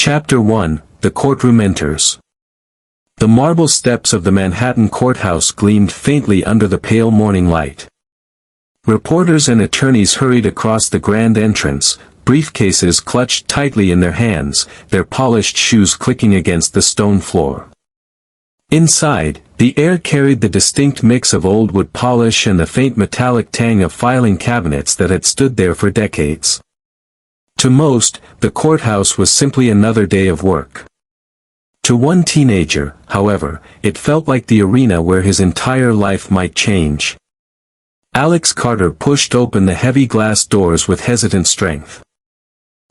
Chapter 1, The Courtroom Enters. The marble steps of the Manhattan courthouse gleamed faintly under the pale morning light. Reporters and attorneys hurried across the grand entrance, briefcases clutched tightly in their hands, their polished shoes clicking against the stone floor. Inside, the air carried the distinct mix of old wood polish and the faint metallic tang of filing cabinets that had stood there for decades. To most, the courthouse was simply another day of work. To one teenager, however, it felt like the arena where his entire life might change. Alex Carter pushed open the heavy glass doors with hesitant strength.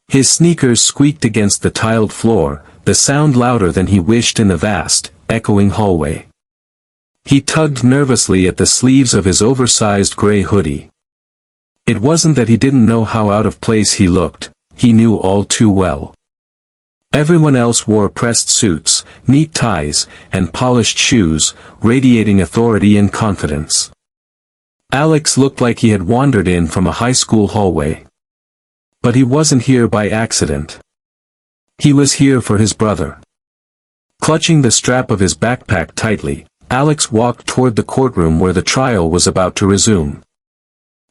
His sneakers squeaked against the tiled floor, the sound louder than he wished in the vast, echoing hallway. He tugged nervously at the sleeves of his oversized gray hoodie. It wasn't that he didn't know how out of place he looked, he knew all too well. Everyone else wore pressed suits, neat ties, and polished shoes, radiating authority and confidence. Alex looked like he had wandered in from a high school hallway. But he wasn't here by accident. He was here for his brother. Clutching the strap of his backpack tightly, Alex walked toward the courtroom where the trial was about to resume.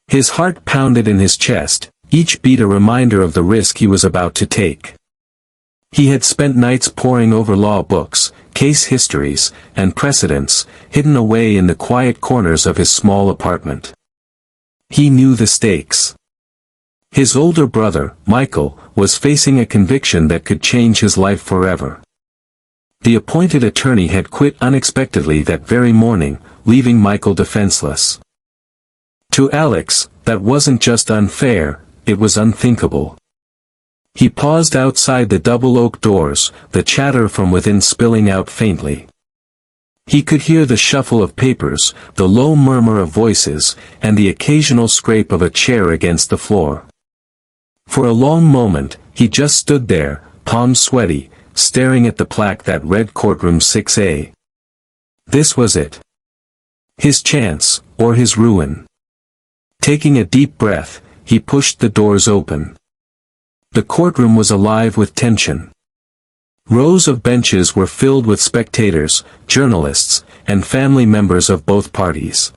His heart pounded in his chest, each beat a reminder of the risk he was about to take. He had spent nights poring over law books, case histories, and precedents, hidden away in the quiet corners of his small apartment. He knew the stakes. His older brother, Michael, was facing a conviction that could change his life forever. The appointed attorney had quit unexpectedly that very morning, leaving Michael defenseless. To Alex, that wasn't just unfair, it was unthinkable. He paused outside the double oak doors, the chatter from within spilling out faintly. He could hear the shuffle of papers, the low murmur of voices, and the occasional scrape of a chair against the floor. For a long moment, he just stood there, palms sweaty, staring at the plaque that read Courtroom 6A. This was it. His chance, or his ruin. Taking a deep breath, he pushed the doors open. The courtroom was alive with tension. Rows of benches were filled with spectators, journalists, and family members of both parties.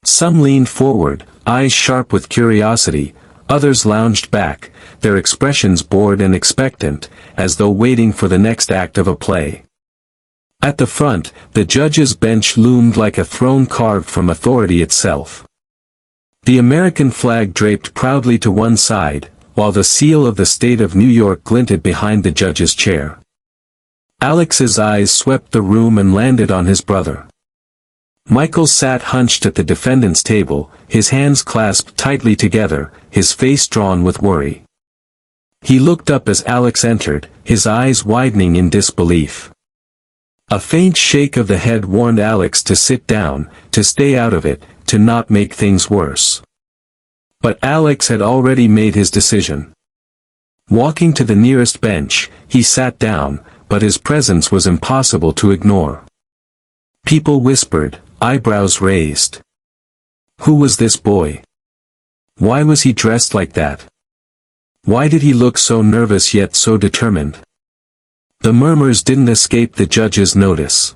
Some leaned forward, eyes sharp with curiosity, others lounged back, their expressions bored and expectant, as though waiting for the next act of a play. At the front, the judge's bench loomed like a throne carved from authority itself. The American flag draped proudly to one side, while the seal of the state of New York glinted behind the judge's chair. Alex's eyes swept the room and landed on his brother. Michael sat hunched at the defendant's table, his hands clasped tightly together, his face drawn with worry. He looked up as Alex entered, his eyes widening in disbelief. A faint shake of the head warned Alex to sit down, to stay out of it, to not make things worse. But Alex had already made his decision. Walking to the nearest bench, he sat down, but his presence was impossible to ignore. People whispered, eyebrows raised. Who was this boy? Why was he dressed like that? Why did he look so nervous yet so determined? The murmurs didn't escape the judge's notice.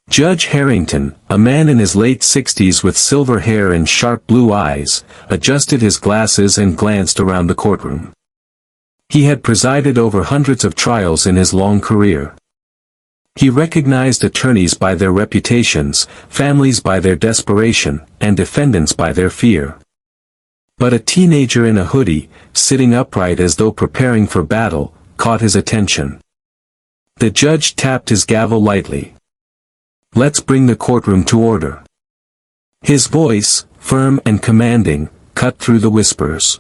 Judge Harrington, a man in his late 60s with silver hair and sharp blue eyes, adjusted his glasses and glanced around the courtroom. He had presided over hundreds of trials in his long career. He recognized attorneys by their reputations, families by their desperation, and defendants by their fear. But a teenager in a hoodie, sitting upright as though preparing for battle, caught his attention. The judge tapped his gavel lightly. "Let's bring the courtroom to order." His voice, firm and commanding, cut through the whispers.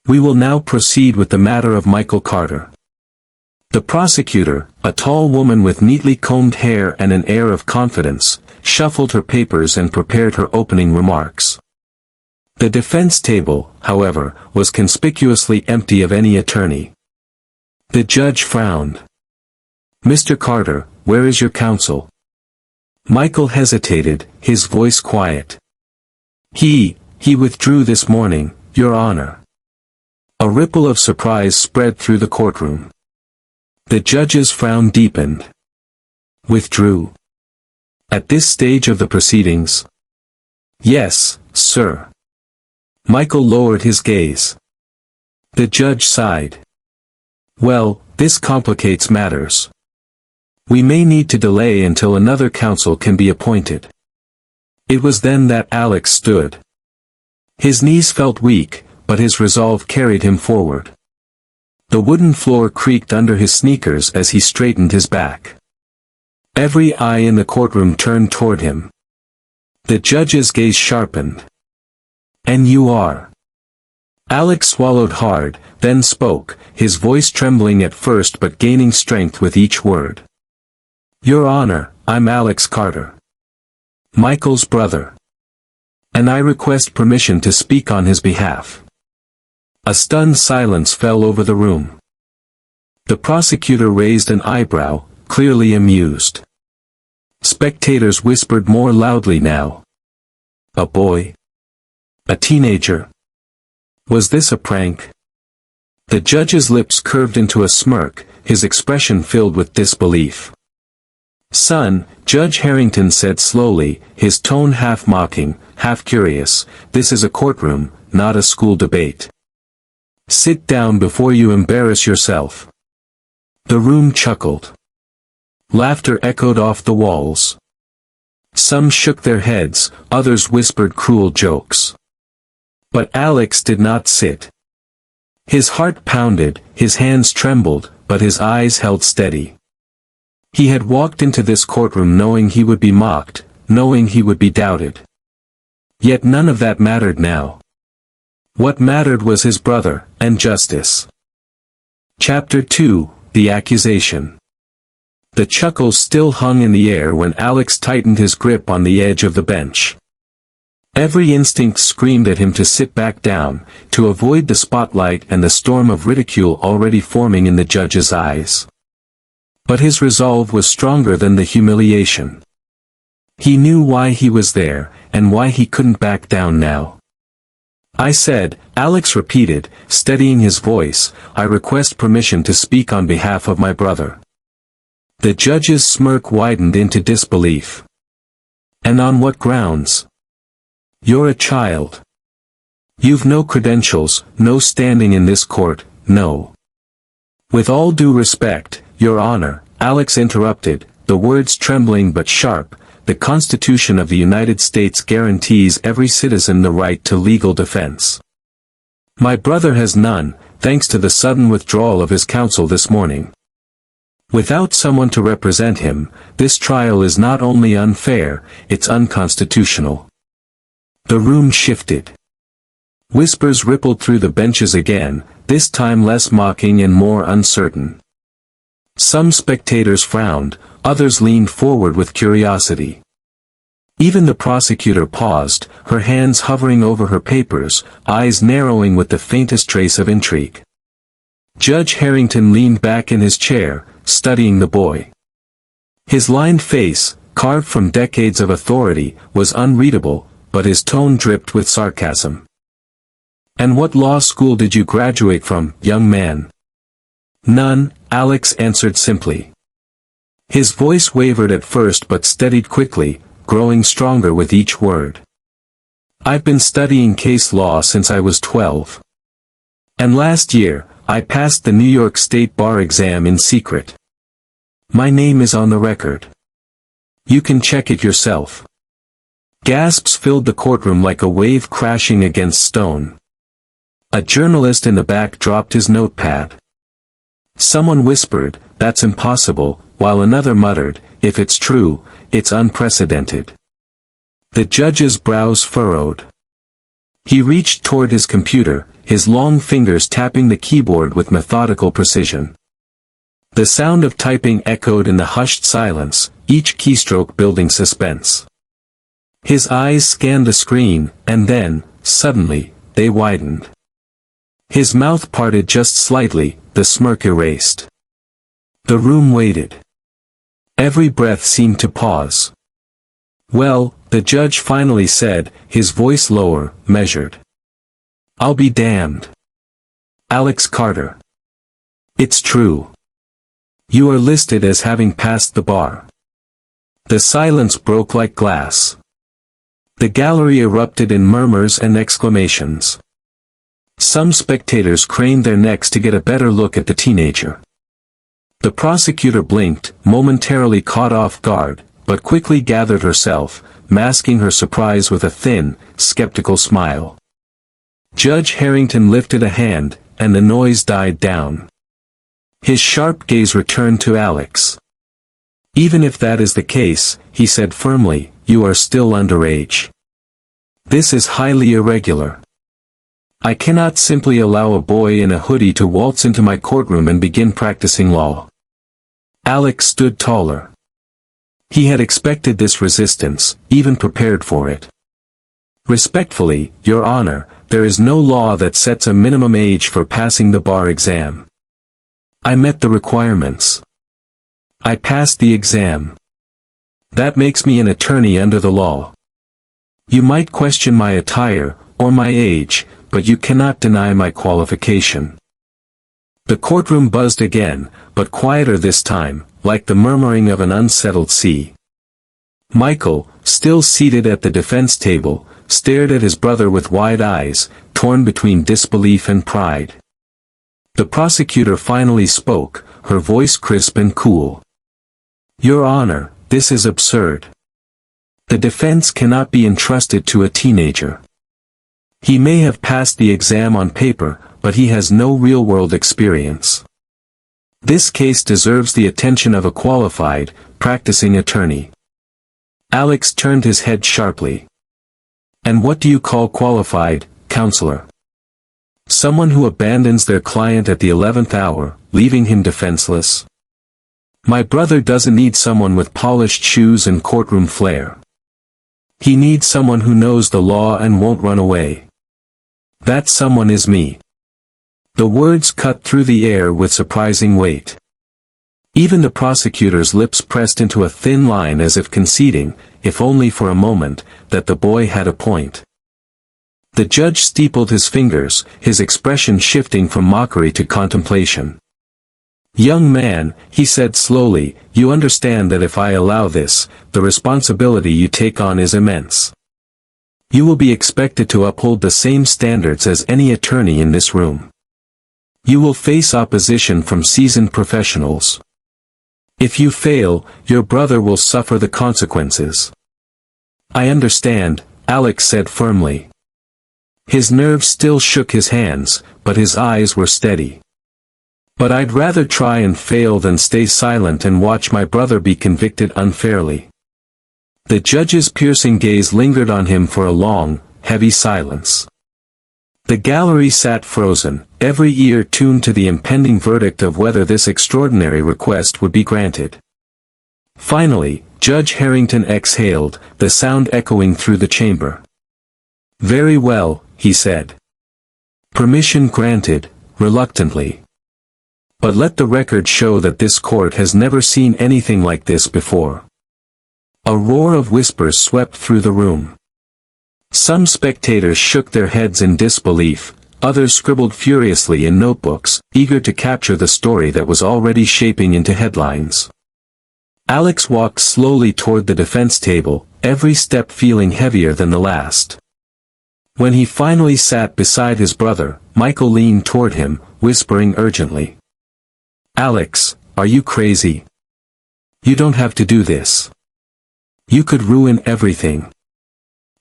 "We will now proceed with the matter of Michael Carter." The prosecutor, a tall woman with neatly combed hair and an air of confidence, shuffled her papers and prepared her opening remarks. The defense table, however, was conspicuously empty of any attorney. The judge frowned. "Mr. Carter, where is your counsel?" Michael hesitated, his voice quiet. He withdrew this morning, Your Honor." A ripple of surprise spread through the courtroom. The judge's frown deepened. Withdrew. At this stage of the proceedings? Yes, sir. Michael lowered his gaze. The judge sighed. Well, this complicates matters. We may need to delay until another counsel can be appointed. It was then that Alex stood. His knees felt weak, but his resolve carried him forward. The wooden floor creaked under his sneakers as he straightened his back. Every eye in the courtroom turned toward him. The judge's gaze sharpened. And you are? Alex swallowed hard, then spoke, his voice trembling at first but gaining strength with each word. Your Honor, I'm Alex Carter. Michael's brother. And I request permission to speak on his behalf. A stunned silence fell over the room. The prosecutor raised an eyebrow, clearly amused. Spectators whispered more loudly now. A boy? A teenager? Was this a prank? The judge's lips curved into a smirk, his expression filled with disbelief. Son, Judge Harrington said slowly, his tone half mocking, half curious, this is a courtroom, not a school debate. Sit down before you embarrass yourself. The room chuckled. Laughter echoed off the walls. Some shook their heads, others whispered cruel jokes. But Alex did not sit. His heart pounded, his hands trembled, but his eyes held steady. He had walked into this courtroom knowing he would be mocked, knowing he would be doubted. Yet none of that mattered now. What mattered was his brother, and justice. Chapter 2, The Accusation. The chuckles still hung in the air when Alex tightened his grip on the edge of the bench. Every instinct screamed at him to sit back down, to avoid the spotlight and the storm of ridicule already forming in the judge's eyes. But his resolve was stronger than the humiliation. He knew why he was there, and why he couldn't back down now. I said, Alex repeated, steadying his voice, I request permission to speak on behalf of my brother. The judge's smirk widened into disbelief. And on what grounds? You're a child. You've no credentials, no standing in this court, no. With all due respect, Your Honor, Alex interrupted, the words trembling but sharp, the Constitution of the United States guarantees every citizen the right to legal defense. My brother has none, thanks to the sudden withdrawal of his counsel this morning. Without someone to represent him, this trial is not only unfair, it's unconstitutional. The room shifted. Whispers rippled through the benches again, this time less mocking and more uncertain. Some spectators frowned, others leaned forward with curiosity. Even the prosecutor paused, her hands hovering over her papers, eyes narrowing with the faintest trace of intrigue. Judge Harrington leaned back in his chair, studying the boy. His lined face, carved from decades of authority, was unreadable, but his tone dripped with sarcasm. And what law school did you graduate from, young man? None, Alex answered simply. His voice wavered at first but steadied quickly, growing stronger with each word. I've been studying case law since I was 12. And last year, I passed the New York State Bar exam in secret. My name is on the record. You can check it yourself. Gasps filled the courtroom like a wave crashing against stone. A journalist in the back dropped his notepad. Someone whispered, "That's impossible," while another muttered, "If it's true, it's unprecedented." The judge's brows furrowed. He reached toward his computer, his long fingers tapping the keyboard with methodical precision. The sound of typing echoed in the hushed silence, each keystroke building suspense. His eyes scanned the screen, and then, suddenly, they widened. His mouth parted just slightly, the smirk erased. The room waited. Every breath seemed to pause. Well, the judge finally said, his voice lower, measured. I'll be damned. Alex Carter. It's true. You are listed as having passed the bar. The silence broke like glass. The gallery erupted in murmurs and exclamations. Some spectators craned their necks to get a better look at the teenager. The prosecutor blinked, momentarily caught off guard, but quickly gathered herself, masking her surprise with a thin, skeptical smile. Judge Harrington lifted a hand, and the noise died down. His sharp gaze returned to Alex. Even if that is the case, he said firmly, you are still underage. This is highly irregular. I cannot simply allow a boy in a hoodie to waltz into my courtroom and begin practicing law. Alex stood taller. He had expected this resistance, even prepared for it. Respectfully, Your Honor, there is no law that sets a minimum age for passing the bar exam. I met the requirements. I passed the exam. That makes me an attorney under the law. You might question my attire, or my age, but you cannot deny my qualification. The courtroom buzzed again, but quieter this time, like the murmuring of an unsettled sea. Michael, still seated at the defense table, stared at his brother with wide eyes, torn between disbelief and pride. The prosecutor finally spoke, her voice crisp and cool. Your Honor, this is absurd. The defense cannot be entrusted to a teenager. He may have passed the exam on paper, but he has no real-world experience. This case deserves the attention of a qualified, practicing attorney. Alex turned his head sharply. And what do you call qualified, counselor? Someone who abandons their client at the 11th hour, leaving him defenseless? My brother doesn't need someone with polished shoes and courtroom flair. He needs someone who knows the law and won't run away. That someone is me. The words cut through the air with surprising weight. Even the prosecutor's lips pressed into a thin line as if conceding, if only for a moment, that the boy had a point. The judge steepled his fingers, his expression shifting from mockery to contemplation. Young man, he said slowly, you understand that if I allow this, the responsibility you take on is immense. You will be expected to uphold the same standards as any attorney in this room. You will face opposition from seasoned professionals. If you fail, your brother will suffer the consequences. I understand, Alex said firmly. His nerves still shook his hands, but his eyes were steady. But I'd rather try and fail than stay silent and watch my brother be convicted unfairly. The judge's piercing gaze lingered on him for a long, heavy silence. The gallery sat frozen, every ear tuned to the impending verdict of whether this extraordinary request would be granted. Finally, Judge Harrington exhaled, the sound echoing through the chamber. Very well, he said. Permission granted, reluctantly. But let the record show that this court has never seen anything like this before. A roar of whispers swept through the room. Some spectators shook their heads in disbelief, others scribbled furiously in notebooks, eager to capture the story that was already shaping into headlines. Alex walked slowly toward the defense table, every step feeling heavier than the last. When he finally sat beside his brother, Michael leaned toward him, whispering urgently. Alex, are you crazy? You don't have to do this. You could ruin everything.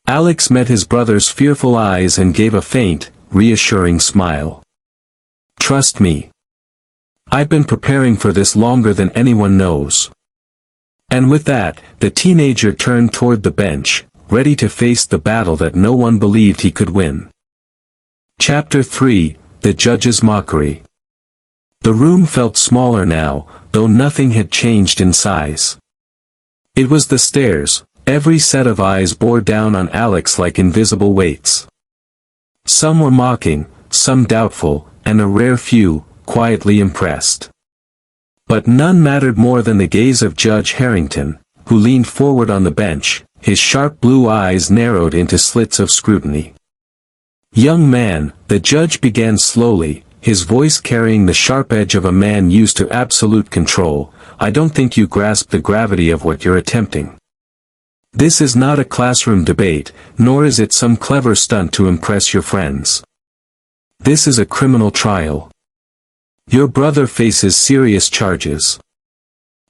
Alex met his brother's fearful eyes and gave a faint, reassuring smile. Trust me. I've been preparing for this longer than anyone knows. And with that, the teenager turned toward the bench, ready to face the battle that no one believed he could win. Chapter 3, The Judge's Mockery. The room felt smaller now, though nothing had changed in size. It was the stairs, every set of eyes bore down on Alex like invisible weights. Some were mocking, some doubtful, and a rare few, quietly impressed. But none mattered more than the gaze of Judge Harrington, who leaned forward on the bench, his sharp blue eyes narrowed into slits of scrutiny. Young man, the judge began slowly, his voice carrying the sharp edge of a man used to absolute control, "I don't think you grasp the gravity of what you're attempting. This is not a classroom debate, nor is it some clever stunt to impress your friends. This is a criminal trial. Your brother faces serious charges.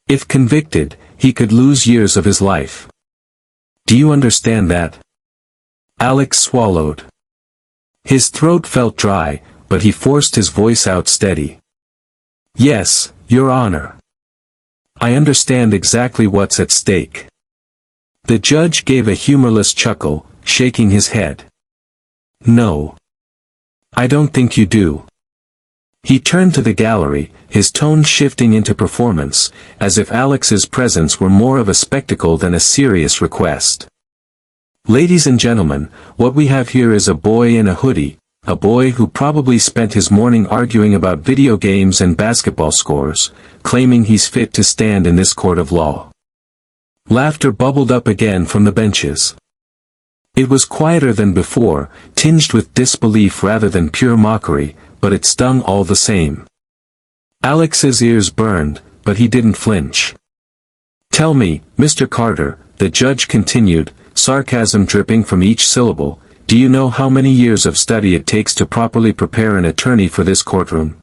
If convicted, he could lose years of his life. Do you understand that?" Alex swallowed. His throat felt dry, but he forced his voice out steady. "Yes, Your Honor. I understand exactly what's at stake." The judge gave a humorless chuckle, shaking his head. "No. I don't think you do." He turned to the gallery, his tone shifting into performance, as if Alex's presence were more of a spectacle than a serious request. "Ladies and gentlemen, what we have here is a boy in a hoodie, a boy who probably spent his morning arguing about video games and basketball scores, claiming he's fit to stand in this court of law." Laughter bubbled up again from the benches. It was quieter than before, tinged with disbelief rather than pure mockery, but it stung all the same. Alex's ears burned, but he didn't flinch. "Tell me, Mr. Carter," the judge continued, sarcasm dripping from each syllable, "do you know how many years of study it takes to properly prepare an attorney for this courtroom?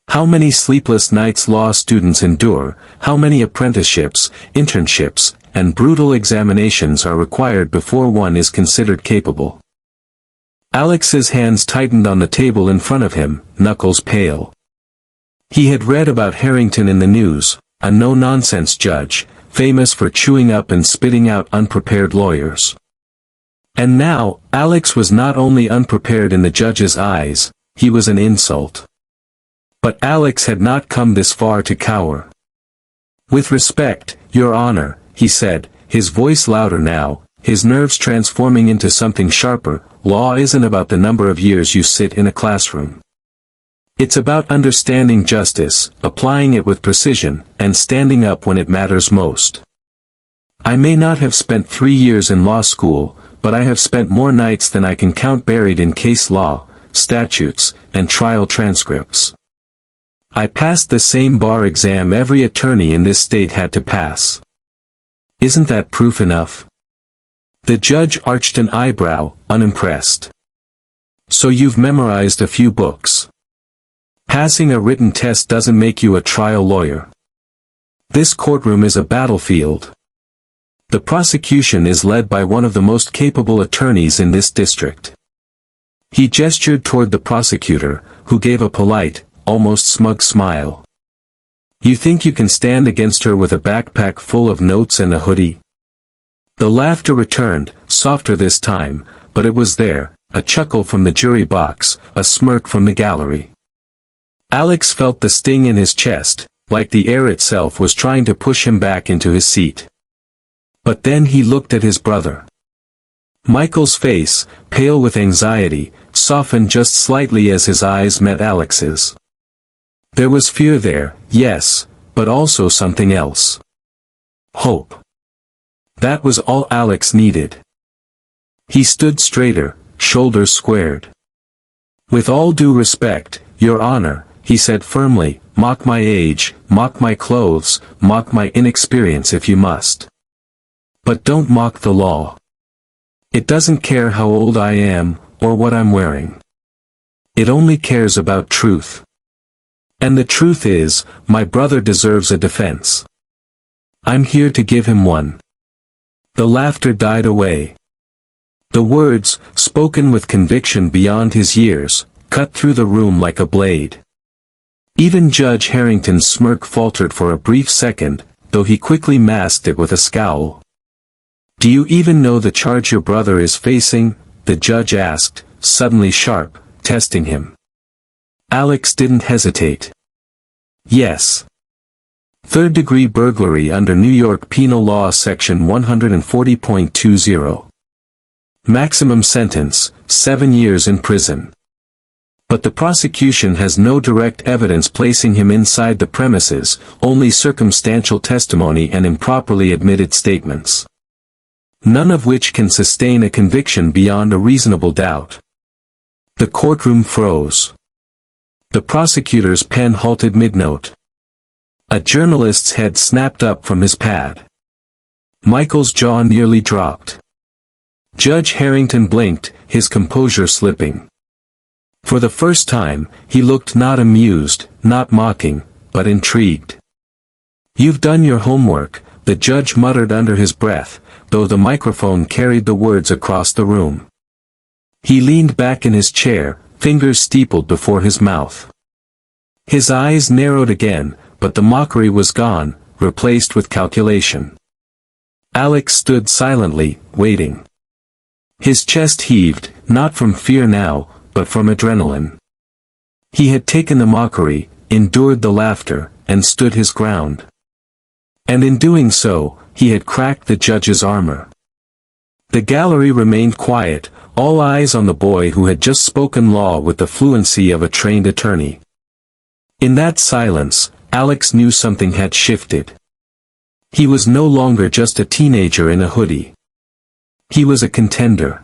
How many sleepless nights law students endure, how many apprenticeships, internships, and brutal examinations are required before one is considered capable?" Alex's hands tightened on the table in front of him, knuckles pale. He had read about Harrington in the news, a no-nonsense judge, famous for chewing up and spitting out unprepared lawyers. And now, Alex was not only unprepared in the judge's eyes, he was an insult. But Alex had not come this far to cower. "With respect, Your Honor," he said, his voice louder now, his nerves transforming into something sharper, "law isn't about the number of years you sit in a classroom. It's about understanding justice, applying it with precision, and standing up when it matters most. I may not have spent 3 years in law school, but I have spent more nights than I can count buried in case law, statutes, and trial transcripts. I passed the same bar exam every attorney in this state had to pass. Isn't that proof enough?" The judge arched an eyebrow, unimpressed. "So you've memorized a few books. Passing a written test doesn't make you a trial lawyer. This courtroom is a battlefield. The prosecution is led by one of the most capable attorneys in this district." He gestured toward the prosecutor, who gave a polite, almost smug smile. "You think you can stand against her with a backpack full of notes and a hoodie?" The laughter returned, softer this time, but it was there, a chuckle from the jury box, a smirk from the gallery. Alex felt the sting in his chest, like the air itself was trying to push him back into his seat. But then he looked at his brother. Michael's face, pale with anxiety, softened just slightly as his eyes met Alex's. There was fear there, yes, but also something else. Hope. That was all Alex needed. He stood straighter, shoulders squared. "With all due respect, Your Honor," he said firmly, "mock my age, mock my clothes, mock my inexperience if you must. But don't mock the law. It doesn't care how old I am, or what I'm wearing. It only cares about truth. And the truth is, my brother deserves a defense. I'm here to give him one." The laughter died away. The words, spoken with conviction beyond his years, cut through the room like a blade. Even Judge Harrington's smirk faltered for a brief second, though he quickly masked it with a scowl. "Do you even know the charge your brother is facing?" the judge asked, suddenly sharp, testing him. Alex didn't hesitate. "Yes. Third-degree burglary under New York Penal Law Section 140.20. Maximum sentence, 7 years in prison. But the prosecution has no direct evidence placing him inside the premises, only circumstantial testimony and improperly admitted statements. None of which can sustain a conviction beyond a reasonable doubt." The courtroom froze. The prosecutor's pen halted mid-note. A journalist's head snapped up from his pad. Michael's jaw nearly dropped. Judge Harrington blinked, his composure slipping. For the first time, he looked not amused, not mocking, but intrigued. "You've done your homework," the judge muttered under his breath, though the microphone carried the words across the room. He leaned back in his chair, fingers steepled before his mouth. His eyes narrowed again, but the mockery was gone, replaced with calculation. Alex stood silently, waiting. His chest heaved, not from fear now, but from adrenaline. He had taken the mockery, endured the laughter, and stood his ground. And in doing so, he had cracked the judge's armor. The gallery remained quiet, all eyes on the boy who had just spoken law with the fluency of a trained attorney. In that silence, Alex knew something had shifted. He was no longer just a teenager in a hoodie. He was a contender.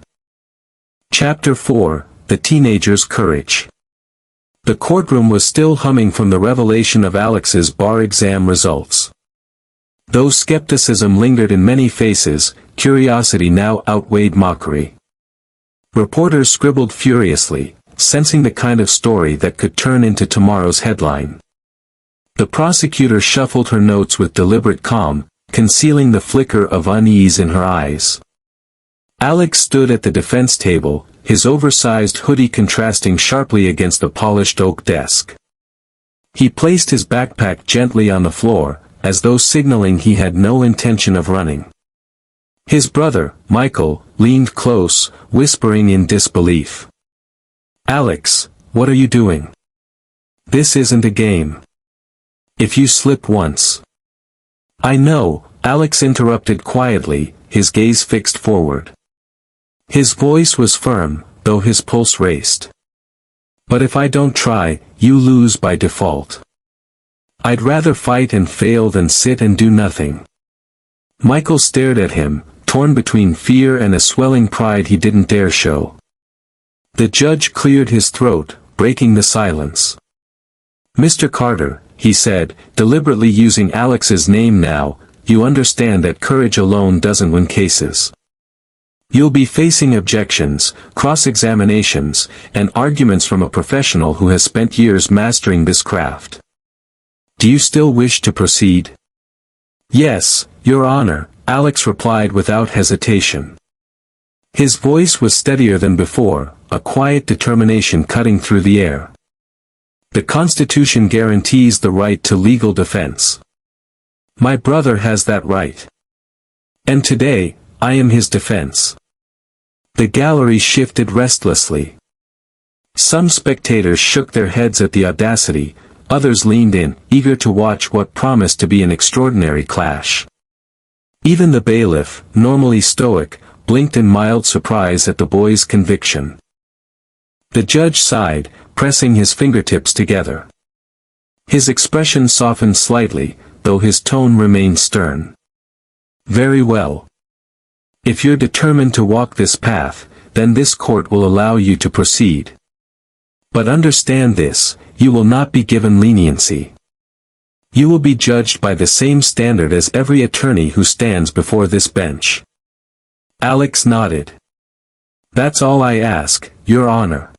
Chapter 4, The Teenager's Courage. The courtroom was still humming from the revelation of Alex's bar exam results. Though skepticism lingered in many faces, curiosity now outweighed mockery. Reporters scribbled furiously, sensing the kind of story that could turn into tomorrow's headline. The prosecutor shuffled her notes with deliberate calm, concealing the flicker of unease in her eyes. Alex stood at the defense table, his oversized hoodie contrasting sharply against the polished oak desk. He placed his backpack gently on the floor, as though signaling he had no intention of running. His brother, Michael, leaned close, whispering in disbelief. "Alex, what are you doing? This isn't a game. If you slip once—" "I know," Alex interrupted quietly, his gaze fixed forward. His voice was firm, though his pulse raced. "But if I don't try, you lose by default. I'd rather fight and fail than sit and do nothing." Michael stared at him, torn between fear and a swelling pride he didn't dare show. The judge cleared his throat, breaking the silence. "Mr. Carter," he said, deliberately using Alex's name now, "you understand that courage alone doesn't win cases. You'll be facing objections, cross-examinations, and arguments from a professional who has spent years mastering this craft. Do you still wish to proceed?" "Yes, Your Honor," Alex replied without hesitation. His voice was steadier than before, a quiet determination cutting through the air. "The Constitution guarantees the right to legal defense. My brother has that right. And today, I am his defense." The gallery shifted restlessly. Some spectators shook their heads at the audacity, others leaned in, eager to watch what promised to be an extraordinary clash. Even the bailiff, normally stoic, blinked in mild surprise at the boy's conviction. The judge sighed, pressing his fingertips together. His expression softened slightly, though his tone remained stern. "Very well. If you're determined to walk this path, then this court will allow you to proceed. But understand this, you will not be given leniency. You will be judged by the same standard as every attorney who stands before this bench." Alex nodded. "That's all I ask, Your Honor."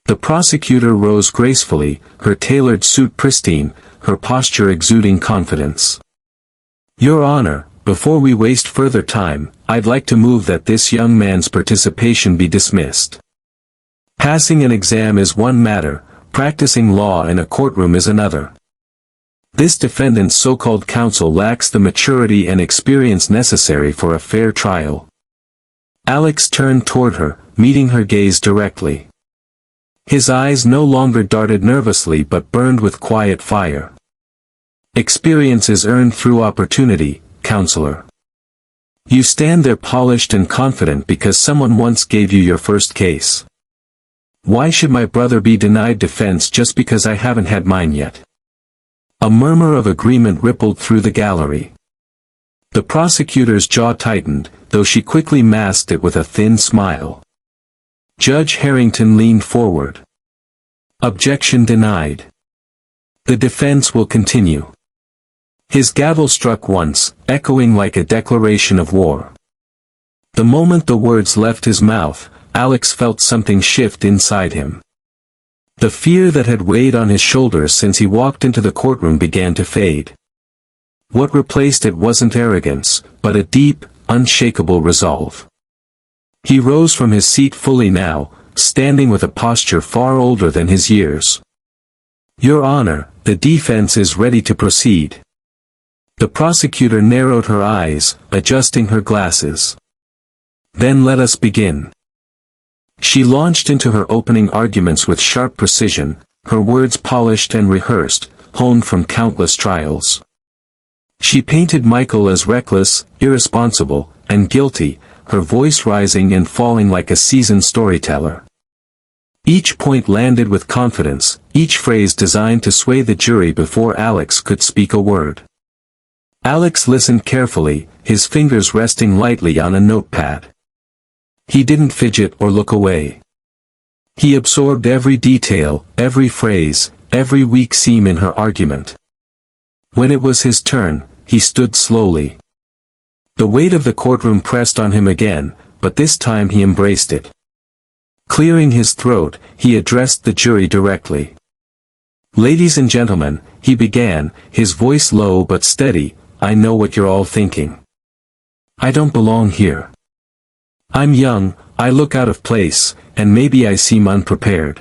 The prosecutor rose gracefully, her tailored suit pristine, her posture exuding confidence. "Your Honor, before we waste further time, I'd like to move that this young man's participation be dismissed. Passing an exam is one matter, practicing law in a courtroom is another. This defendant's so-called counsel lacks the maturity and experience necessary for a fair trial." Alex turned toward her, meeting her gaze directly. His eyes no longer darted nervously but burned with quiet fire. "Experience is earned through opportunity, counselor. You stand there polished and confident because someone once gave you your first case. Why should my brother be denied defense just because I haven't had mine yet?" A murmur of agreement rippled through the gallery. The prosecutor's jaw tightened, though she quickly masked it with a thin smile. Judge Harrington leaned forward. Objection denied. The defense will continue. His gavel struck once, echoing like a declaration of war. The moment the words left his mouth, Alex felt something shift inside him. The fear that had weighed on his shoulders since he walked into the courtroom began to fade. What replaced it wasn't arrogance, but a deep, unshakable resolve. He rose from his seat fully now, standing with a posture far older than his years. Your Honor, the defense is ready to proceed. The prosecutor narrowed her eyes, adjusting her glasses. Then let us begin. She launched into her opening arguments with sharp precision, her words polished and rehearsed, honed from countless trials. She painted Michael as reckless, irresponsible, and guilty, her voice rising and falling like a seasoned storyteller. Each point landed with confidence, each phrase designed to sway the jury before Alex could speak a word. Alex listened carefully, his fingers resting lightly on a notepad. He didn't fidget or look away. He absorbed every detail, every phrase, every weak seam in her argument. When it was his turn, he stood slowly. The weight of the courtroom pressed on him again, but this time he embraced it. Clearing his throat, he addressed the jury directly. Ladies and gentlemen, he began, his voice low but steady, I know what you're all thinking. I don't belong here. I'm young, I look out of place, and maybe I seem unprepared.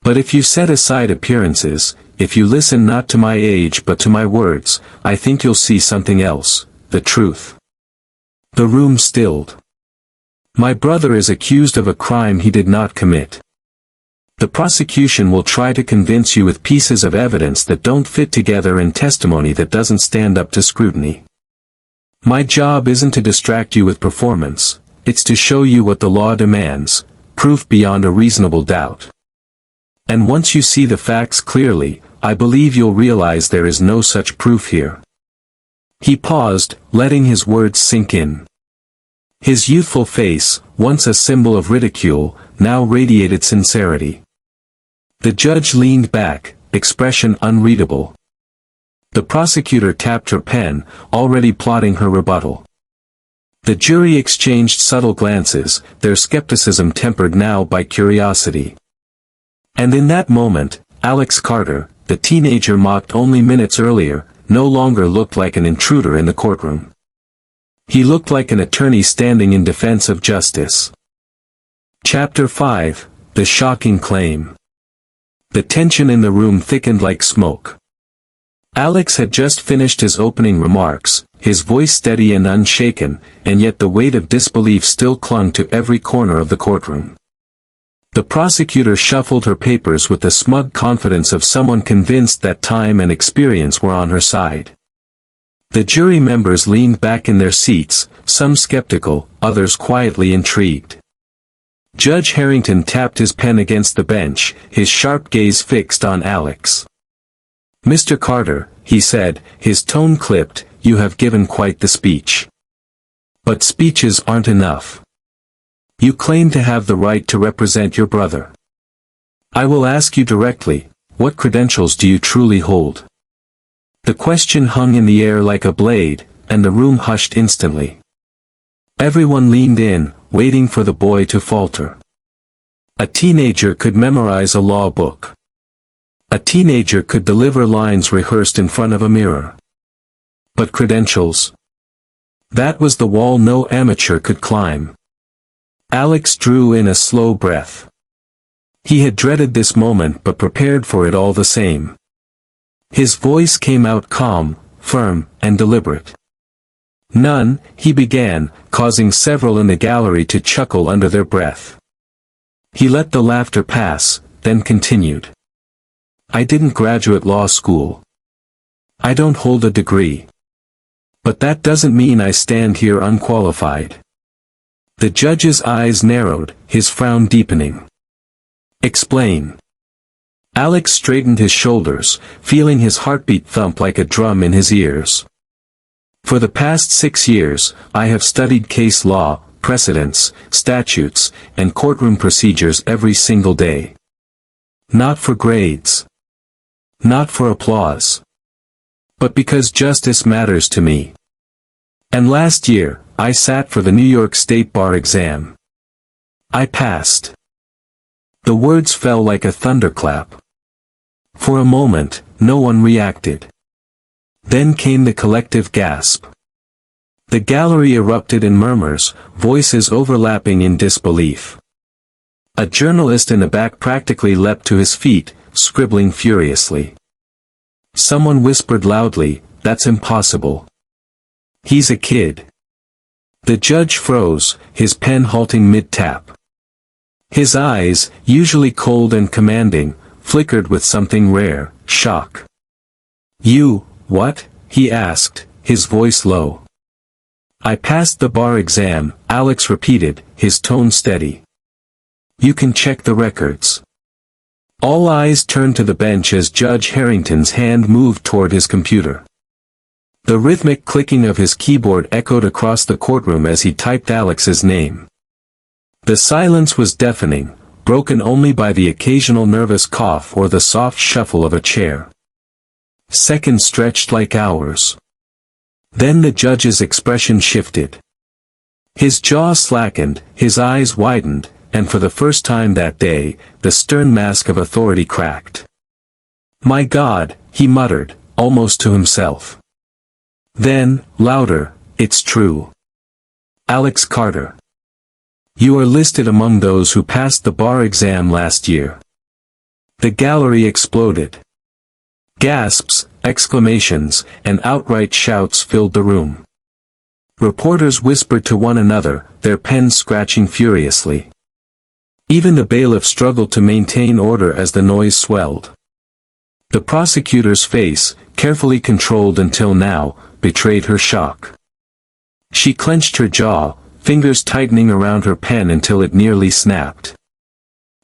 But if you set aside appearances, if you listen not to my age but to my words, I think you'll see something else, the truth. The room stilled. My brother is accused of a crime he did not commit. The prosecution will try to convince you with pieces of evidence that don't fit together and testimony that doesn't stand up to scrutiny. My job isn't to distract you with performance, it's to show you what the law demands, proof beyond a reasonable doubt. And once you see the facts clearly, I believe you'll realize there is no such proof here. He paused, letting his words sink in. His youthful face, once a symbol of ridicule, now radiated sincerity. The judge leaned back, expression unreadable. The prosecutor tapped her pen, already plotting her rebuttal. The jury exchanged subtle glances, their skepticism tempered now by curiosity. And in that moment, Alex Carter, the teenager mocked only minutes earlier, no longer looked like an intruder in the courtroom. He looked like an attorney standing in defense of justice. Chapter 5, The Shocking Claim. The tension in the room thickened like smoke. Alex had just finished his opening remarks, his voice steady and unshaken, and yet the weight of disbelief still clung to every corner of the courtroom. The prosecutor shuffled her papers with the smug confidence of someone convinced that time and experience were on her side. The jury members leaned back in their seats, some skeptical, others quietly intrigued. Judge Harrington tapped his pen against the bench, his sharp gaze fixed on Alex. Mr. Carter, he said, his tone clipped, you have given quite the speech. But speeches aren't enough. You claim to have the right to represent your brother. I will ask you directly, what credentials do you truly hold? The question hung in the air like a blade, and the room hushed instantly. Everyone leaned in, waiting for the boy to falter. A teenager could memorize a law book. A teenager could deliver lines rehearsed in front of a mirror. But credentials? That was the wall no amateur could climb. Alex drew in a slow breath. He had dreaded this moment but prepared for it all the same. His voice came out calm, firm, and deliberate. None, he began, causing several in the gallery to chuckle under their breath. He let the laughter pass, then continued. I didn't graduate law school. I don't hold a degree. But that doesn't mean I stand here unqualified. The judge's eyes narrowed, his frown deepening. Explain. Alex straightened his shoulders, feeling his heartbeat thump like a drum in his ears. For the past 6 years, I have studied case law, precedents, statutes, and courtroom procedures every single day. Not for grades. Not for applause. But because justice matters to me. And last year, I sat for the New York State Bar exam. I passed. The words fell like a thunderclap. For a moment, no one reacted. Then came the collective gasp. The gallery erupted in murmurs, voices overlapping in disbelief. A journalist in the back practically leapt to his feet, scribbling furiously. Someone whispered loudly, "That's impossible. He's a kid." The judge froze, his pen halting mid-tap. His eyes, usually cold and commanding, flickered with something rare, shock. "You, what?" he asked, his voice low. "I passed the bar exam," Alex repeated, his tone steady. "You can check the records." All eyes turned to the bench as Judge Harrington's hand moved toward his computer. The rhythmic clicking of his keyboard echoed across the courtroom as he typed Alex's name. The silence was deafening, broken only by the occasional nervous cough or the soft shuffle of a chair. Seconds stretched like hours. Then the judge's expression shifted. His jaw slackened, his eyes widened, and for the first time that day, the stern mask of authority cracked. "My God," he muttered, almost to himself. Then, louder, "It's true. Alex Carter. You are listed among those who passed the bar exam last year." The gallery exploded. Gasps, exclamations, and outright shouts filled the room. Reporters whispered to one another, their pens scratching furiously. Even the bailiff struggled to maintain order as the noise swelled. The prosecutor's face, carefully controlled until now, betrayed her shock. She clenched her jaw, fingers tightening around her pen until it nearly snapped.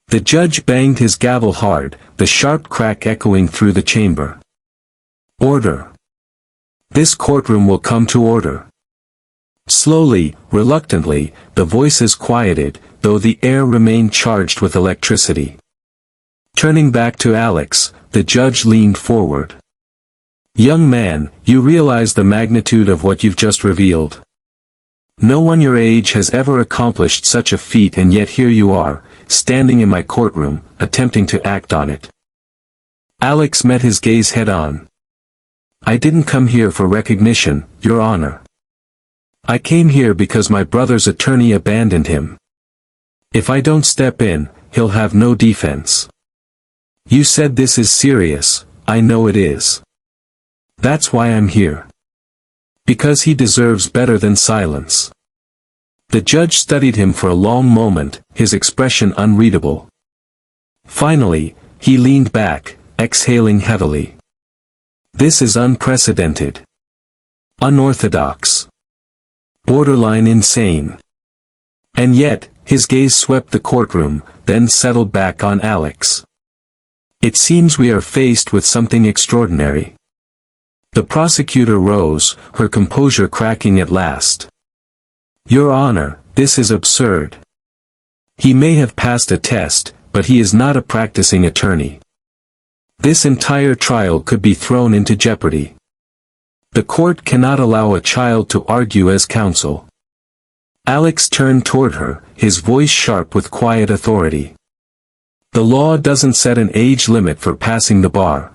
The judge banged his gavel hard, the sharp crack echoing through the chamber. "Order. This courtroom will come to order." Slowly, reluctantly, the voices quieted, though the air remained charged with electricity. Turning back to Alex, the judge leaned forward. "Young man, you realize the magnitude of what you've just revealed? No one your age has ever accomplished such a feat, and yet here you are, standing in my courtroom, attempting to act on it." Alex met his gaze head-on. "I didn't come here for recognition, Your Honor. I came here because my brother's attorney abandoned him. If I don't step in, he'll have no defense. You said this is serious, I know it is. That's why I'm here. Because he deserves better than silence." The judge studied him for a long moment, his expression unreadable. Finally, he leaned back, exhaling heavily. "This is unprecedented. Unorthodox. Borderline insane." And yet, his gaze swept the courtroom, then settled back on Alex. "It seems we are faced with something extraordinary." The prosecutor rose, her composure cracking at last. "Your Honor, this is absurd. He may have passed a test, but he is not a practicing attorney. This entire trial could be thrown into jeopardy. The court cannot allow a child to argue as counsel." Alex turned toward her, his voice sharp with quiet authority. "The law doesn't set an age limit for passing the bar.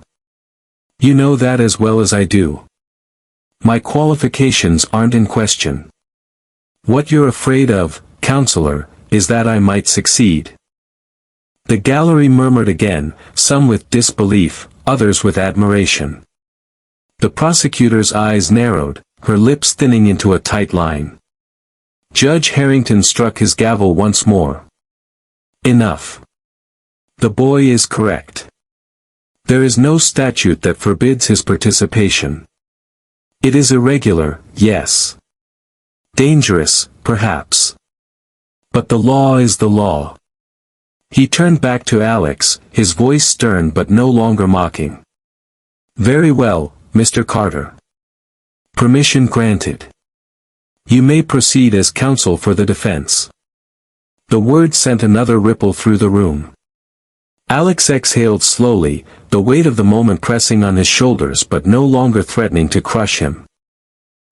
You know that as well as I do. My qualifications aren't in question. What you're afraid of, counselor, is that I might succeed." The gallery murmured again, some with disbelief, others with admiration. The prosecutor's eyes narrowed, her lips thinning into a tight line. Judge Harrington struck his gavel once more. "Enough. The boy is correct. There is no statute that forbids his participation. It is irregular, yes. Dangerous, perhaps. But the law is the law." He turned back to Alex, his voice stern but no longer mocking. "Very well, Mr. Carter. Permission granted. You may proceed as counsel for the defense." The word sent another ripple through the room. Alex exhaled slowly, the weight of the moment pressing on his shoulders but no longer threatening to crush him.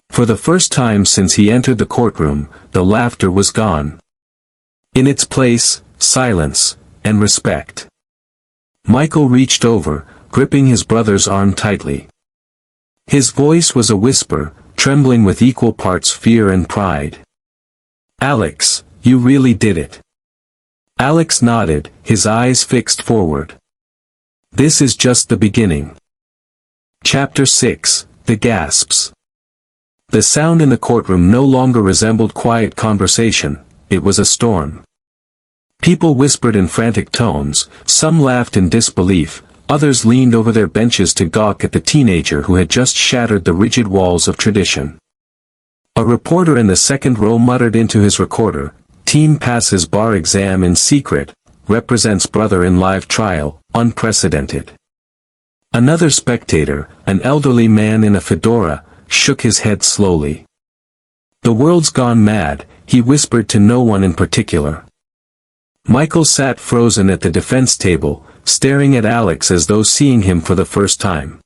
For the first time since he entered the courtroom, the laughter was gone. In its place, silence, and respect. Michael reached over, gripping his brother's arm tightly. His voice was a whisper, trembling with equal parts fear and pride. "Alex, you really did it." Alex nodded, his eyes fixed forward. "This is just the beginning." Chapter 6, The Gasps. The sound in the courtroom no longer resembled quiet conversation, it was a storm. People whispered in frantic tones, some laughed in disbelief, others leaned over their benches to gawk at the teenager who had just shattered the rigid walls of tradition. A reporter in the second row muttered into his recorder, "Teen passes bar exam in secret, represents brother in live trial, unprecedented." Another spectator, an elderly man in a fedora, shook his head slowly. "The world's gone mad," he whispered to no one in particular. Michael sat frozen at the defense table, staring at Alex as though seeing him for the first time.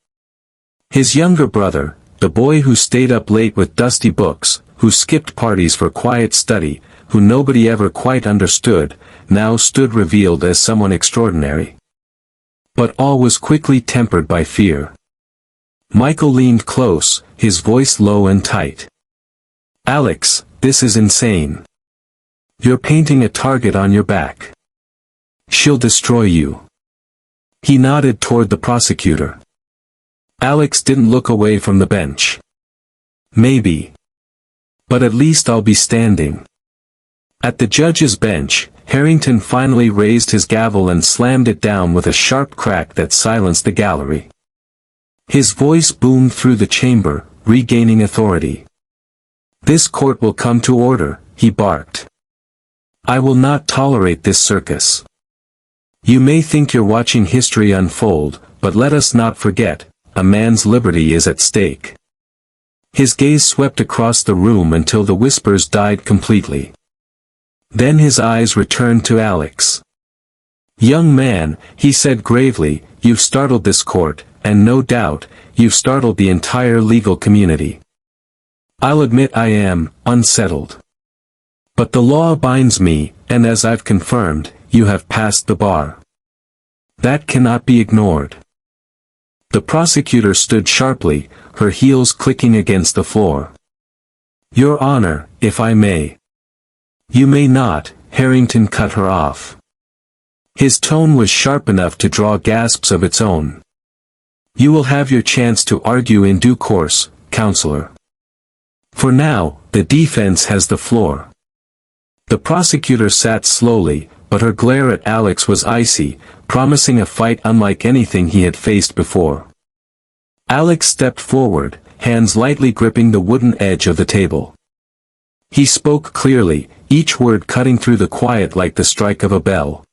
His younger brother, the boy who stayed up late with dusty books, who skipped parties for quiet study, who nobody ever quite understood, now stood revealed as someone extraordinary. But all was quickly tempered by fear. Michael leaned close, his voice low and tight. "Alex, this is insane. You're painting a target on your back. She'll destroy you." He nodded toward the prosecutor. Alex didn't look away from the bench. "Maybe. But at least I'll be standing." At the judge's bench, Harrington finally raised his gavel and slammed it down with a sharp crack that silenced the gallery. His voice boomed through the chamber, regaining authority. "This court will come to order," he barked. "I will not tolerate this circus. You may think you're watching history unfold, but let us not forget, a man's liberty is at stake." His gaze swept across the room until the whispers died completely. Then his eyes returned to Alex. "Young man," he said gravely, "you've startled this court, and no doubt, you've startled the entire legal community. I'll admit I am unsettled. But the law binds me, and as I've confirmed, you have passed the bar. That cannot be ignored." The prosecutor stood sharply, her heels clicking against the floor. "Your Honor, if I may." "You may not," Harrington cut her off. His tone was sharp enough to draw gasps of its own. "You will have your chance to argue in due course, counselor. For now, the defense has the floor." The prosecutor sat slowly, but her glare at Alex was icy, promising a fight unlike anything he had faced before. Alex stepped forward, hands lightly gripping the wooden edge of the table. He spoke clearly, each word cutting through the quiet like the strike of a bell.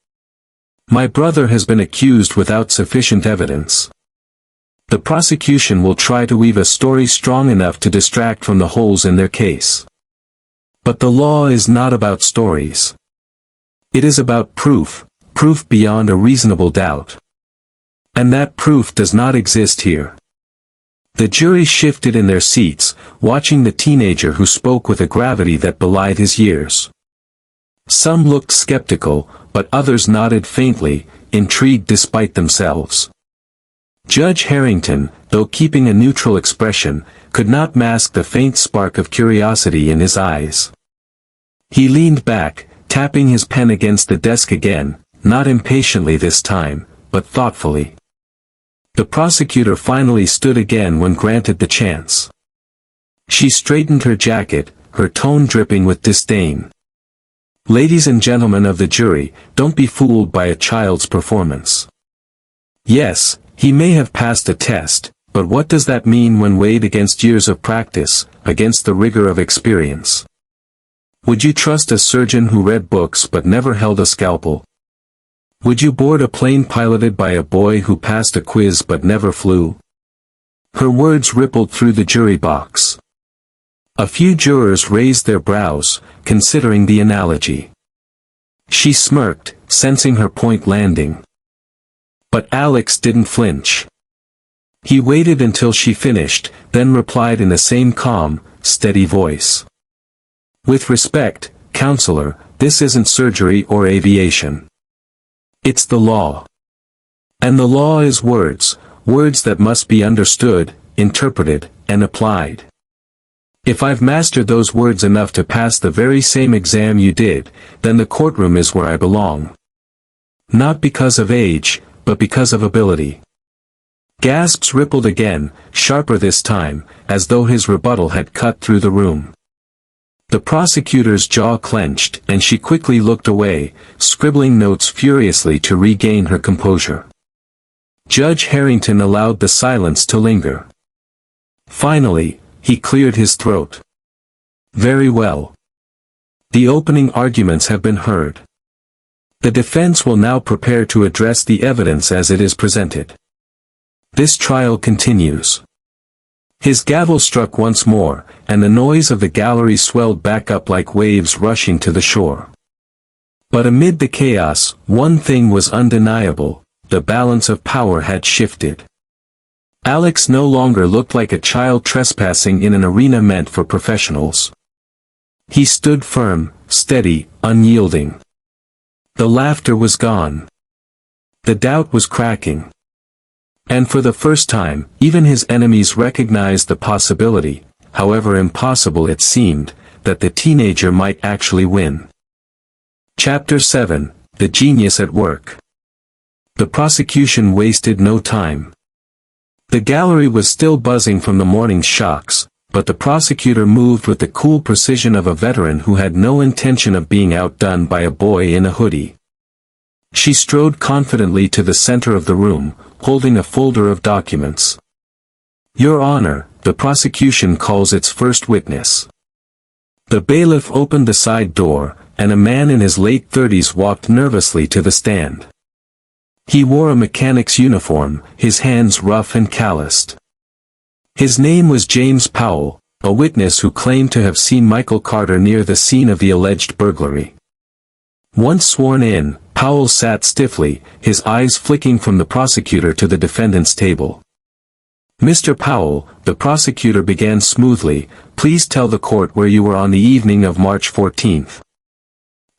"My brother has been accused without sufficient evidence. The prosecution will try to weave a story strong enough to distract from the holes in their case. But the law is not about stories. It is about proof, proof beyond a reasonable doubt. And that proof does not exist here." The jury shifted in their seats, watching the teenager who spoke with a gravity that belied his years. Some looked skeptical, but others nodded faintly, intrigued despite themselves. Judge Harrington, though keeping a neutral expression, could not mask the faint spark of curiosity in his eyes. He leaned back, tapping his pen against the desk again, not impatiently this time, but thoughtfully. The prosecutor finally stood again when granted the chance. She straightened her jacket, her tone dripping with disdain. "Ladies and gentlemen of the jury, don't be fooled by a child's performance. Yes, he may have passed a test, but what does that mean when weighed against years of practice, against the rigor of experience? Would you trust a surgeon who read books but never held a scalpel? Would you board a plane piloted by a boy who passed a quiz but never flew?" Her words rippled through the jury box. A few jurors raised their brows, considering the analogy. She smirked, sensing her point landing. But Alex didn't flinch. He waited until she finished, then replied in the same calm, steady voice. "With respect, counselor, this isn't surgery or aviation. It's the law. And the law is words, words that must be understood, interpreted, and applied. If I've mastered those words enough to pass the very same exam you did, then the courtroom is where I belong. Not because of age, but because of ability." Gasps rippled again, sharper this time, as though his rebuttal had cut through the room. The prosecutor's jaw clenched, and she quickly looked away, scribbling notes furiously to regain her composure. Judge Harrington allowed the silence to linger. Finally, he cleared his throat. "Very well. The opening arguments have been heard. The defense will now prepare to address the evidence as it is presented. This trial continues." His gavel struck once more, and the noise of the gallery swelled back up like waves rushing to the shore. But amid the chaos, one thing was undeniable: the balance of power had shifted. Alex no longer looked like a child trespassing in an arena meant for professionals. He stood firm, steady, unyielding. The laughter was gone. The doubt was cracking. And for the first time, even his enemies recognized the possibility, however impossible it seemed, that the teenager might actually win. Chapter 7: The Genius at Work. The prosecution wasted no time. The gallery was still buzzing from the morning's shocks, but the prosecutor moved with the cool precision of a veteran who had no intention of being outdone by a boy in a hoodie. She strode confidently to the center of the room, holding a folder of documents. "Your Honor, the prosecution calls its first witness." The bailiff opened the side door, and a man in his late 30s walked nervously to the stand. He wore a mechanic's uniform, his hands rough and calloused. His name was James Powell, a witness who claimed to have seen Michael Carter near the scene of the alleged burglary. Once sworn in, Powell sat stiffly, his eyes flicking from the prosecutor to the defendant's table. "Mr. Powell," the prosecutor began smoothly, "please tell the court where you were on the evening of March 14th.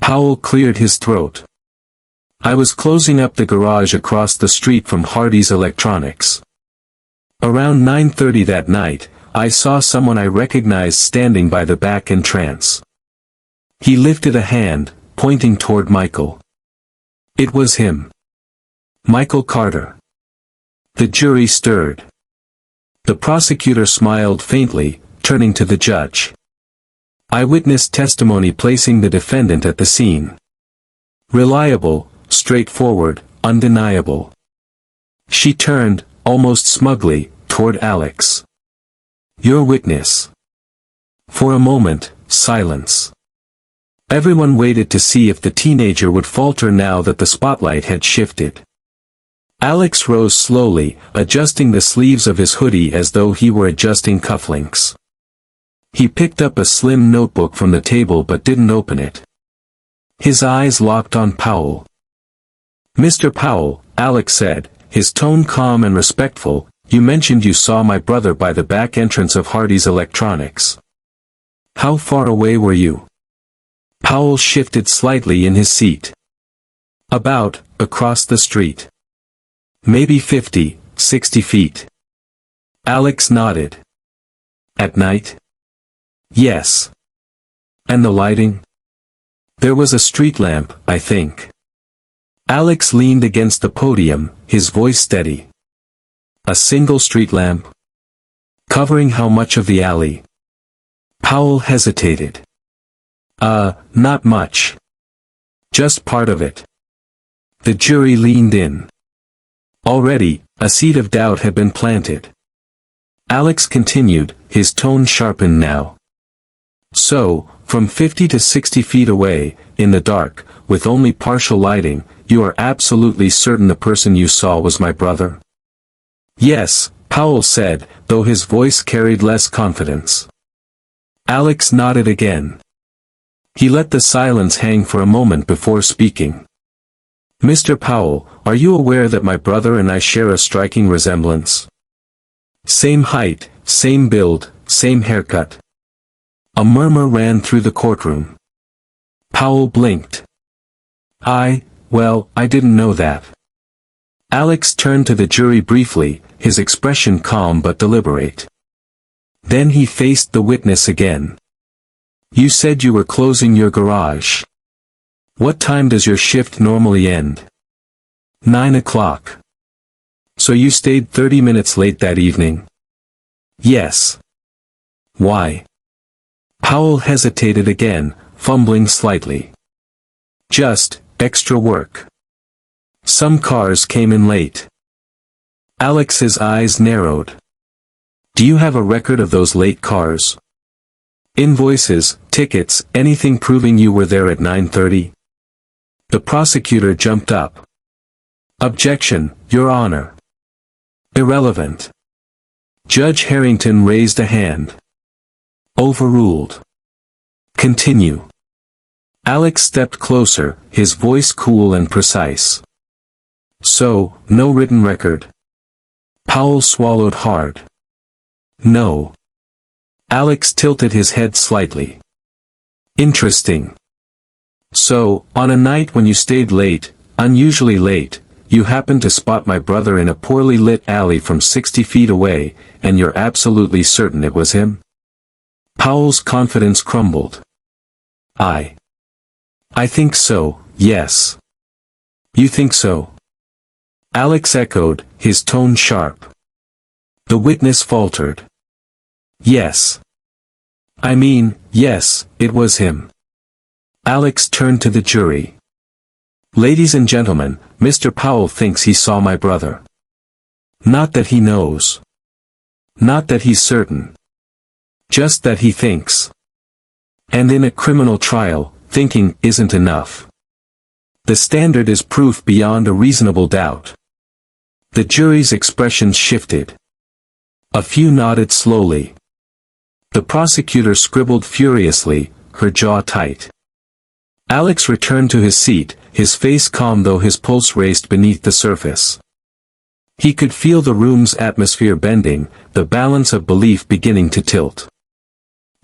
Powell cleared his throat. "I was closing up the garage across the street from Hardy's Electronics. Around 9:30 that night, I saw someone I recognized standing by the back entrance." He lifted a hand, pointing toward Michael. It was him. Michael Carter. The jury stirred. The prosecutor smiled faintly, turning to the judge. "Eyewitness testimony placing the defendant at the scene. Reliable, straightforward, undeniable." She turned, almost smugly, toward Alex. "Your witness." For a moment, silence. Everyone waited to see if the teenager would falter now that the spotlight had shifted. Alex rose slowly, adjusting the sleeves of his hoodie as though he were adjusting cufflinks. He picked up a slim notebook from the table but didn't open it. His eyes locked on Powell. "Mr. Powell," Alex said, his tone calm and respectful, "you mentioned you saw my brother by the back entrance of Hardy's Electronics. How far away were you?" Powell shifted slightly in his seat. "About, across the street. Maybe 50, 60 feet. Alex nodded. "At night?" "Yes." "And the lighting?" "There was a street lamp, I think." Alex leaned against the podium, his voice steady. "A single street lamp? Covering how much of the alley?" Powell hesitated. Not much. Just part of it." The jury leaned in. Already, a seed of doubt had been planted. Alex continued, his tone sharpened now. "So, from 50 to 60 feet away, in the dark, with only partial lighting, you are absolutely certain the person you saw was my brother?" "Yes," Powell said, though his voice carried less confidence. Alex nodded again. He let the silence hang for a moment before speaking. Mr. Powell, are you aware that my brother and I share a striking resemblance? Same height, same build, same haircut. A murmur ran through the courtroom. Powell blinked. Well, I didn't know that. Alex turned to the jury briefly, his expression calm but deliberate. Then he faced the witness again. You said you were closing your garage. What time does your shift normally end? 9 o'clock. So you stayed 30 minutes late that evening? Yes. Why? Powell hesitated again, fumbling slightly. Just, extra work. Some cars came in late. Alex's eyes narrowed. Do you have a record of those late cars? Invoices, tickets, anything proving you were there at 9:30? The prosecutor jumped up. Objection, Your Honor. Irrelevant. Judge Harrington raised a hand. Overruled. Continue. Alex stepped closer, his voice cool and precise. So, no written record? Powell swallowed hard. No. Alex tilted his head slightly. Interesting. So, on a night when you stayed late, unusually late, you happened to spot my brother in a poorly lit alley from 60 feet away, and you're absolutely certain it was him? Powell's confidence crumbled. I think so, yes. You think so? Alex echoed, his tone sharp. The witness faltered. Yes. I mean, yes, it was him. Alex turned to the jury. Ladies and gentlemen, Mr. Powell thinks he saw my brother. Not that he knows. Not that he's certain. Just that he thinks. And in a criminal trial, thinking isn't enough. The standard is proof beyond a reasonable doubt. The jury's expressions shifted. A few nodded slowly. The prosecutor scribbled furiously, her jaw tight. Alex returned to his seat, his face calm though his pulse raced beneath the surface. He could feel the room's atmosphere bending, the balance of belief beginning to tilt.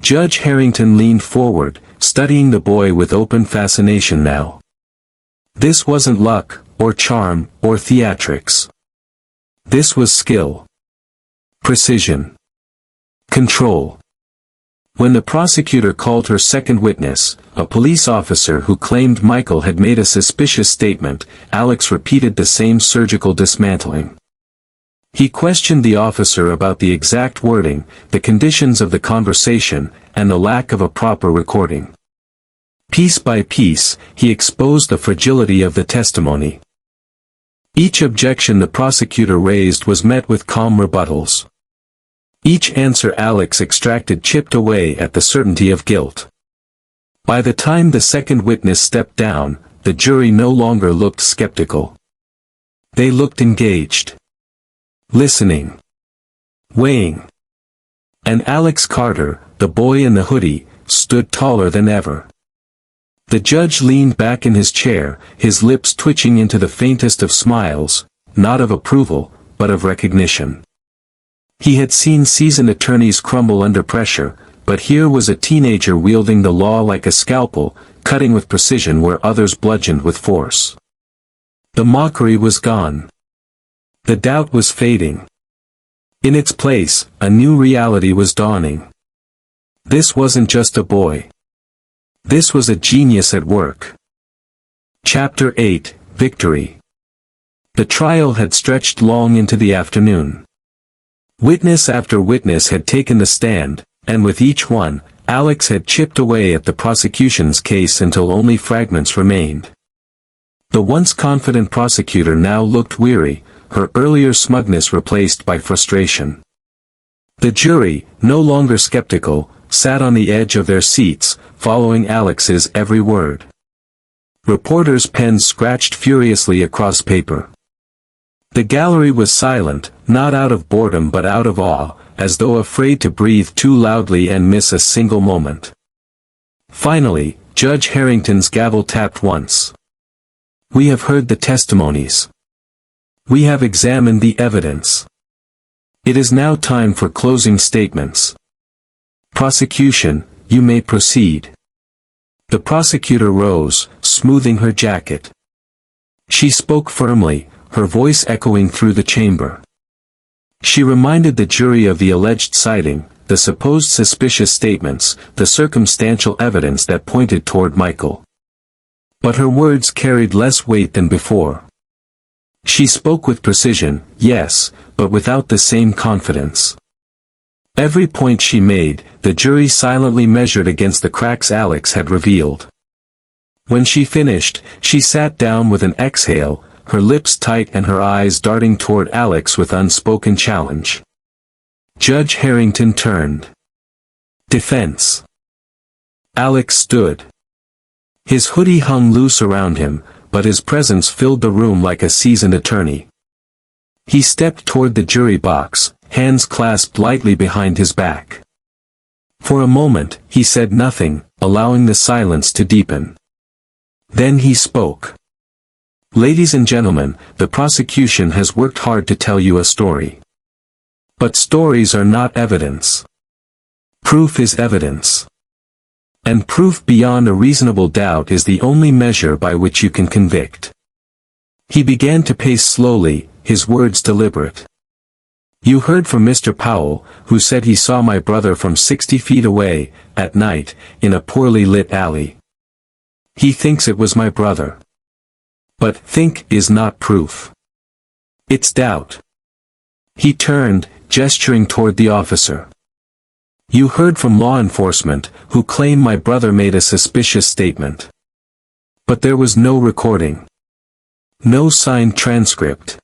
Judge Harrington leaned forward, studying the boy with open fascination now. This wasn't luck, or charm, or theatrics. This was skill. Precision. Control. When the prosecutor called her second witness, a police officer who claimed Michael had made a suspicious statement, Alex repeated the same surgical dismantling. He questioned the officer about the exact wording, the conditions of the conversation, and the lack of a proper recording. Piece by piece, he exposed the fragility of the testimony. Each objection the prosecutor raised was met with calm rebuttals. Each answer Alex extracted chipped away at the certainty of guilt. By the time the second witness stepped down, the jury no longer looked skeptical. They looked engaged. Listening. Weighing. And Alex Carter, the boy in the hoodie, stood taller than ever. The judge leaned back in his chair, his lips twitching into the faintest of smiles, not of approval, but of recognition. He had seen seasoned attorneys crumble under pressure, but here was a teenager wielding the law like a scalpel, cutting with precision where others bludgeoned with force. The mockery was gone. The doubt was fading. In its place, a new reality was dawning. This wasn't just a boy. This was a genius at work. Chapter 8, Victory. The trial had stretched long into the afternoon. Witness after witness had taken the stand, and with each one, Alex had chipped away at the prosecution's case until only fragments remained. The once confident prosecutor now looked weary, her earlier smugness replaced by frustration. The jury, no longer skeptical, sat on the edge of their seats, following Alex's every word. Reporters' pens scratched furiously across paper. The gallery was silent, not out of boredom but out of awe, as though afraid to breathe too loudly and miss a single moment. Finally, Judge Harrington's gavel tapped once. We have heard the testimonies. We have examined the evidence. It is now time for closing statements. Prosecution, you may proceed. The prosecutor rose, smoothing her jacket. She spoke firmly, her voice echoing through the chamber. She reminded the jury of the alleged sighting, the supposed suspicious statements, the circumstantial evidence that pointed toward Michael. But her words carried less weight than before. She spoke with precision, yes, but without the same confidence. Every point she made, the jury silently measured against the cracks Alex had revealed. When she finished, she sat down with an exhale, her lips tight and her eyes darting toward Alex with unspoken challenge. Judge Harrington turned. Defense. Alex stood. His hoodie hung loose around him, but his presence filled the room like a seasoned attorney. He stepped toward the jury box, hands clasped lightly behind his back. For a moment, he said nothing, allowing the silence to deepen. Then he spoke. Ladies and gentlemen, the prosecution has worked hard to tell you a story. But stories are not evidence. Proof is evidence. And proof beyond a reasonable doubt is the only measure by which you can convict. He began to pace slowly, his words deliberate. You heard from Mr. Powell, who said he saw my brother from 60 feet away, at night, in a poorly lit alley. He thinks it was my brother. But think is not proof. It's doubt. He turned, gesturing toward the officer. You heard from law enforcement, who claim my brother made a suspicious statement. But there was no recording. No signed transcript.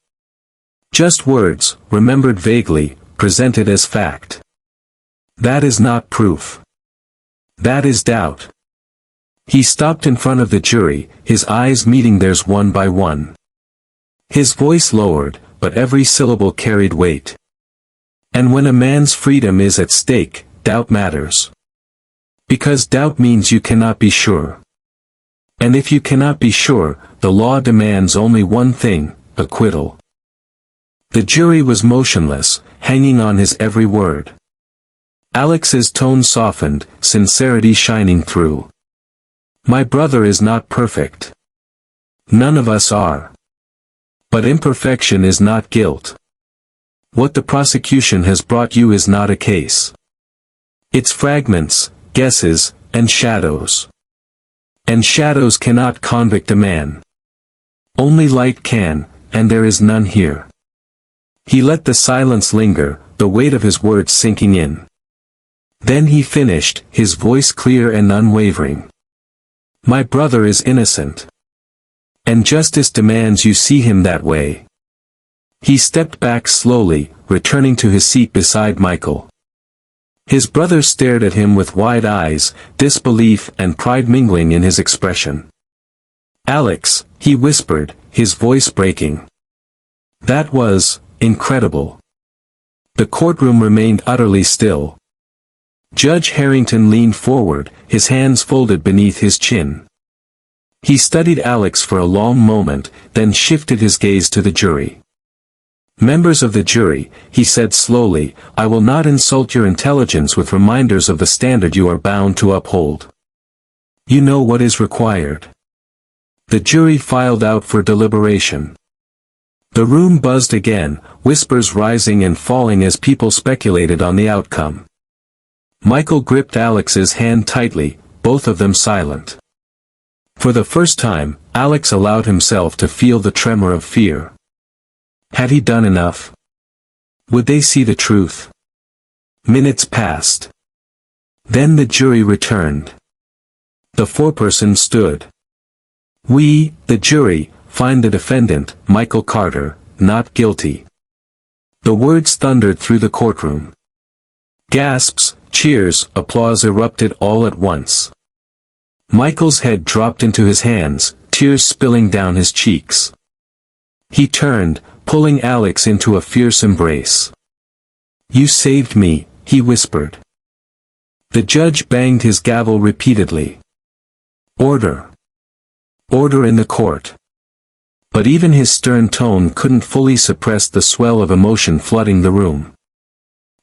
Just words, remembered vaguely, presented as fact. That is not proof. That is doubt. He stopped in front of the jury, his eyes meeting theirs one by one. His voice lowered, but every syllable carried weight. And when a man's freedom is at stake, doubt matters. Because doubt means you cannot be sure. And if you cannot be sure, the law demands only one thing, acquittal. The jury was motionless, hanging on his every word. Alex's tone softened, sincerity shining through. My brother is not perfect. None of us are. But imperfection is not guilt. What the prosecution has brought you is not a case. It's fragments, guesses, and shadows. And shadows cannot convict a man. Only light can, and there is none here. He let the silence linger, the weight of his words sinking in. Then he finished, his voice clear and unwavering. My brother is innocent. And justice demands you see him that way. He stepped back slowly, returning to his seat beside Michael. His brother stared at him with wide eyes, disbelief and pride mingling in his expression. Alex, he whispered, his voice breaking. That was incredible. The courtroom remained utterly still. Judge Harrington leaned forward, his hands folded beneath his chin. He studied Alex for a long moment, then shifted his gaze to the jury. Members of the jury, he said slowly, I will not insult your intelligence with reminders of the standard you are bound to uphold. You know what is required. The jury filed out for deliberation. The room buzzed again, whispers rising and falling as people speculated on the outcome. Michael gripped Alex's hand tightly, both of them silent. For the first time, Alex allowed himself to feel the tremor of fear. Had he done enough? Would they see the truth? Minutes passed. Then the jury returned. The foreperson stood. We, the jury, find the defendant, Michael Carter, not guilty. The words thundered through the courtroom. Gasps, cheers, applause erupted all at once. Michael's head dropped into his hands, tears spilling down his cheeks. He turned, pulling Alex into a fierce embrace. You saved me, he whispered. The judge banged his gavel repeatedly. Order. Order in the court. But even his stern tone couldn't fully suppress the swell of emotion flooding the room.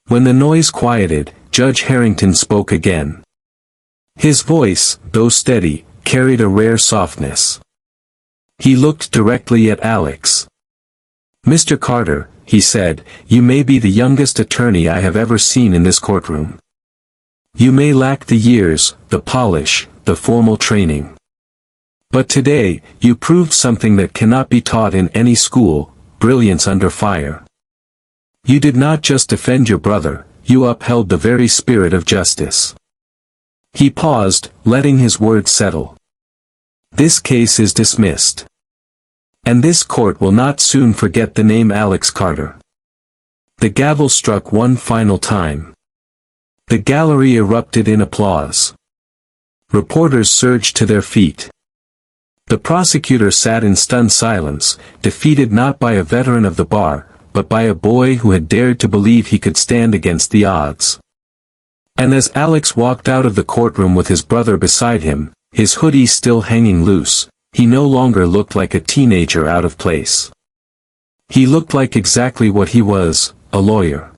When the noise quieted, Judge Harrington spoke again. His voice, though steady, carried a rare softness. He looked directly at Alex. "Mr. Carter," he said, "you may be the youngest attorney I have ever seen in this courtroom. You may lack the years, the polish, the formal training. But today, you proved something that cannot be taught in any school: brilliance under fire. You did not just defend your brother, you upheld the very spirit of justice." He paused, letting his words settle. "This case is dismissed. And this court will not soon forget the name Alex Carter." The gavel struck one final time. The gallery erupted in applause. Reporters surged to their feet. The prosecutor sat in stunned silence, defeated not by a veteran of the bar, but by a boy who had dared to believe he could stand against the odds. And as Alex walked out of the courtroom with his brother beside him, his hoodie still hanging loose, he no longer looked like a teenager out of place. He looked like exactly what he was, a lawyer.